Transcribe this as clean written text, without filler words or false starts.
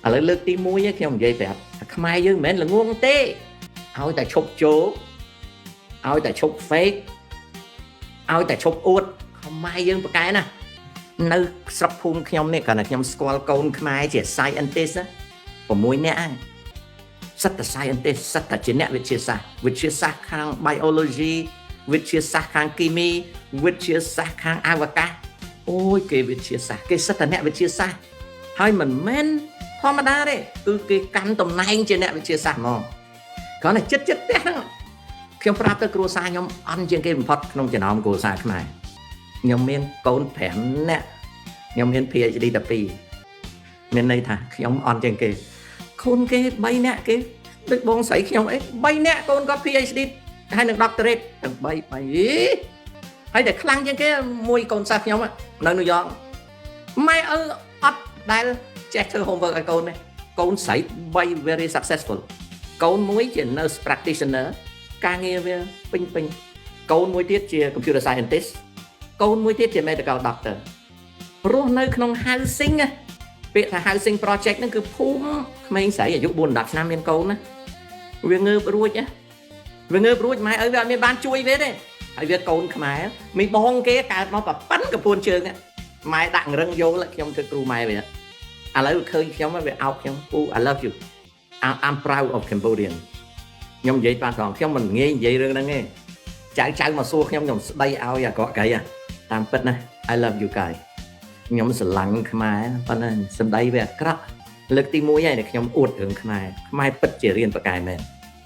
ឥឡូវលើកទី1ខ្ញុំនិយាយប្រាប់ខ្មែរយើងមិនមែនល្ងងទេឲ្យតែឈប់ជោឲ្យតែឈប់ fake ឲ្យតែឈប់អួតខ្មែរយើងប្រកែណានៅស្រុកភូមិខ្ញុំនេះគាត់ថាខ្ញុំស្គាល់កូនខ្មែរជា scientist 6នាក់ហើយសិតតែ scientist សិតតែជាអ្នកវិទ្យាសាស្ត្រខាង biology វិទ្យាសាស្ត្រខាងគីមីវិទ្យាសាស្ត្រខាងអវកាសអូយគេវិទ្យាសាស្ត្រគេសិតតែអ្នកវិទ្យាសាស្ត្រហើយមិនមែនធម្មតាទេគឺគេកាន់តំណែងជាអ្នកវិទ្យាសាស្ត្រហ្មងគ្រាន់តែចិត្តផ្ទះហ្នឹងខ្ញុំប្រាប់ទៅគ្រួសារខ្ញុំអន់ជាងគេបំផុតក្នុងចំណោមគ្រួសារខ្មែរខ្ញុំមានកូន5នាក់ខ្ញុំមាន PhD 12មានន័យថាខ្ញុំអន់ជាងគេកូនគេ3នាក់គេដូចបងស្រីខ្ញុំអី3នាក់កូនគាត់ PhD ហើយនឹង doctorate ទាំង3ហើយតែខ្លាំងជាងគេមួយកូនសិស្សខ្ញុំនៅញូវយ៉កម៉ែឪអត់ដែលចេះធ្វើ homework ឲ្យកូនទេកូនស្រី3 very successful កូនមួយជា nurse practitioner ការងារវាពេញកូនមួយទៀតជា computer scientist កូនមួយទៀតជា medical doctor រស់នៅក្នុង housing ពាក្យថា housing project ហ្នឹងគឺភូមិក្មេងស្រីអាយុ 4-10 ឆ្នាំមានកូនណាវាងើបរួចម៉ែឪវាអត់មានបានជួយវាទេហើយវាកូនខ្មែរមីបងគេកើតមកប៉ិនកពួនជើងម៉ែដាក់រឹងយល់ខ្ញុំធ្វើគ្រូម៉ែវាឥឡូវឃើញខ្ញុំវាអោបខ្ញុំពូ I love you I'm proud of Cambodian ខ្ញុំនិយាយបានត្រង់ខ្ញុំមិនងាយនិយាយរឿងហ្នឹងទេចៅមកសួរខ្ញុំស្ដីឲ្យអាក្រក់កៃតាមពិតណា I love you guys ខ្ញុំស្រឡាញ់ខ្មែរប៉ុន្តែសម្ដីវាអាក្រក់លើកទី1ហើយខ្ញុំអួតរឿងខ្មែរពិតជារៀនប្រកែមែន